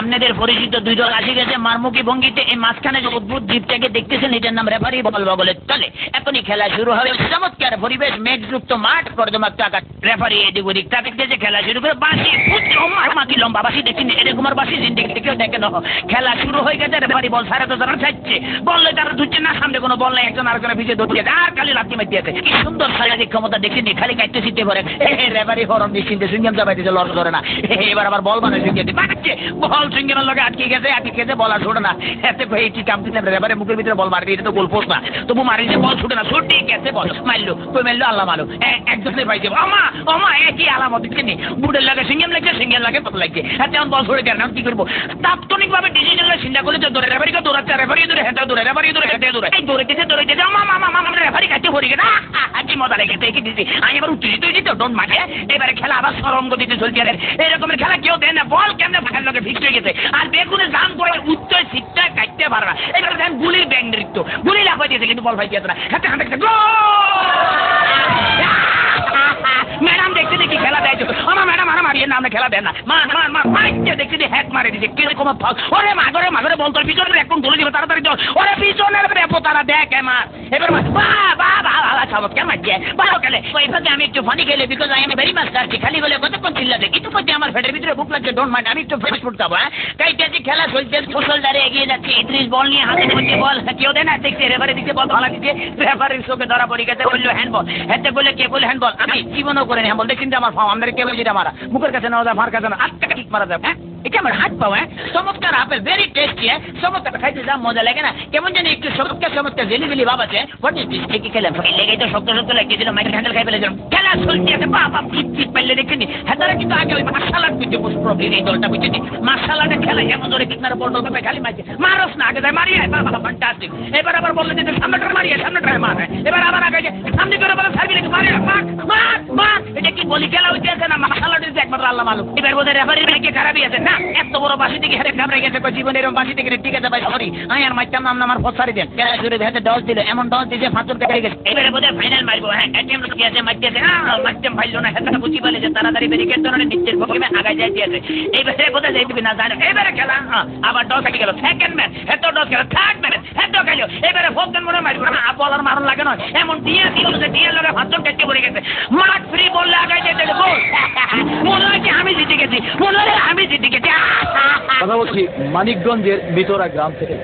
আপনাদের পরিচিত দুই দল আসে গেছে মারমুখী ভঙ্গিতে। এই মাঝখানে যে অদ্ভুত জীবটাকে দেখতেছেন এটার নাম রেফারি বল বগলের তলে। এখনই খেলা শুরু হবে। চমৎকার পরিবেশ, মেঘযুক্ত মাঠ, কর্দমাক্ত আকাশ। রেফারি এদিক ওদিক তাকিয়ে খেলা শুরু করে। বাঁশি কি লম্বা বাঁশি দেখছেন, এরকম আর বাঁশি জিন্দিগিতে কেউ দেখে না। খেলা শুরু হয়ে গেছে। রেফারি বল সারা তো তারা ছাড়ছে, বললে তারা ধুচ্ছে না, সামনে কোনো বল নাই, একজন আরেকজনের পিছিয়ে ধরছে আর খালি লাথি মারতে আছে। কি সুন্দর শারীরিক ক্ষমতা দেখছেন, খালি কাটতে শিখতে পারে। রেফারি হরণ নিশ্চিন্তে সিঙ্গেম চাপাইতেছে, লড় ধরে না। এবার আবার বল মানে সিঙ্গে বানাচ্ছে, বল সিঙ্গেমের লগে আটকে গেছে, বল আর ছোটে না। এতে কি কাম দিলাম, রেফারি মুখের ভিতরে বল মারবি, এটা তো গোল পোস্ট না, তবু মারিছে, বল ছুটে না, ছুটে গেছে, বল মারলো, কই মারলো আল্লাহ মারলো। একজনে পাইছে অমা একই আলামত দেখছেন, বুটের লাগে সিঙ্গেম লাগছে, সিঙ্গেম লাগে কত লাগছে। এখন বল ছুটে দেন, কি করবো? তাৎক্ষণিকভাবে ডিসিশন চিন্তা করে যে দৌড়ে রেফারিকে দৌড়াচ্ছে, রেফারি দৌড়ে হেঁটে দৌড়ে, রেফারি দৌড়ে হেঁটে দৌড়ে, এই দৌড়েছে রেফারি কাছে পড়ে গেছে। কি মজা লেগেছে, কি দিচ্ছি আমি এবার উত্তেজিত হয়েছি তো, ডোন্ট মাঠে। এবারে খেলা আবার সরঙ্গ দিতে চলছে। এরকমের খেলা কেউ দেয় না, বল কেমনে ফাঁকার লোকে ফিক্স হয়ে গেছে, আর বেগুনে জাম করে উচ্চয় শিখতে কাটতে পারবা। এবার দেখেন গুলির ব্যাং নৃত্য, গুলি লাফাই দিয়েছে কিন্তু বল ফাইতে না। হাতে হাতে ম্যাডাম দেখতে দেখি খেলা দেয়, আমার ম্যাডাম আর মারিয়ে না, আমরা খেলা দেন না, দেখছি হ্যাক মারে দিচ্ছে, কিরকম ওরে মাগরে বল তোর পিছনে এখন তুলে দিবে, তাড়াতাড়ি চল, ওরে পিছনের ব্যাপো তারা দেখ আমার। এবার চমৎকার মারছে, ভালো খেলে। ওইভাবে আমি একটু ফানি খেলে, বিকজ আমি ভেরি মাছ খাচ্ছি, খালি বলে কতক্ষণ চিল্লাতে, কিছু করছে আমার ফেটের ভিতরে বুক লাগছে, ডোন্ট মাইন্ড, আমি একটু ফ্রেশ ফুড খাবো। কাইটাছি খেলা চলছে, মুসলদারে এগিয়ে যাচ্ছে, ইদ্রিস বল নিয়ে হাতে ধরছে, বল কেউ দেয় না, দেখছে রেফারি দিচ্ছে, বল ভালো দিচ্ছে, রেফারির চোখে ধরা পড়ে গেছে, বললো হ্যান্ডবল। হেঁটে বলে কে বলে হ্যান্ডবল, আমি জীবনও করে নি হ্যান্ডবল, দেখছেন আমার ফাও, আমাদের কে বলছি মারা, মুখের কাছে নেওয়া যায়, মার কাছে না, আটটা ঠিক মারা যাবে। এটা আমার হাত পাওয়া, চমৎকার আপেল, ভেরি টেস্টি, চমৎকার খাইতে যা মজা লাগে না, কেমন জানি একটু চমৎকার জেলি জেলি ভাব আছে। What is this? কি খেলাম লেগে তো শক্ত লাগতেছিল, মাইকেল হ্যান্ডেল খাই ফেলেছিলাম। খেলা চলছে আছে, বাবা ঠিক পাইলে দেখেনি। হ্যাঁ কিন্তু আগে ওই মার্শাল বুঝছে, মোস্ট প্রবলি এই দলটা বুঝেছি, মার্শাল আর্টের খেলা এমন ধরে কিনার বল ঢোকাবে, খালি মারছে, মারস না, আগে যায় মারিয়ে, বাবা ফ্যান্টাস্টিক। এবার আবার বললে যে সামনেটা মারিয়ে, সামনেটায় মারে, এবার আবার আগে যে সামনে করে বলে সার্ভি রেখে মারিয়ে, মার। এটা কি বলি খেলা হইতে আছে না মার্শাল আর্টের একমাত্র আল্লাহ মালুম। এবার বোধ হয় রেফারির ব্যাংকে খারাপই আছে না, এত বড় বাসি থেকে হেরে ঘাবড়ে গেছে, জীবনের এরকম বাসি থেকে ঠিক আছে ভাই, সরি আমি আর মারতাম নাম আমার ফসারি দেন। খেলা শুরু হাতে ডস দিল, এমন ডস দিয়েছে 5 কেটে গেছে। এবারে বোধ হয় ফাইনাল মারবো। হ্যাঁ অ্যাটেম্প দিয়েছে, মারতেছে, মারতাম ভাইলো না, হেতা বুঝি বলে যে তাড়াতাড়ি ব্যারিকেড ধরনের নিচের ভঙ্গিমে আগায় যাই দিয়েছে। এইবারে বোধ হয় যাইবি না জানে। এবারে খেলা আবার ডস হয়ে গেল, সেকেন্ড ম্যাচ হেত ডস গেল, থার্ড ম্যাচ হেত গেল। এবারে ফোর্থ মনে মারবো না, বলার মারণ লাগে না, এমন দিয়ে দিল যে দিয়ে লগে 5 কেটে পড়ে গেছে। মাঠ ফ্রি বললে আগায় যেতে গোল, মনে হয় যে আমি জিতে গেছি, মনে হয় আমি জিতে গেছি। কথা বলছি মানিকগঞ্জের ভিতরা গ্রাম থেকে।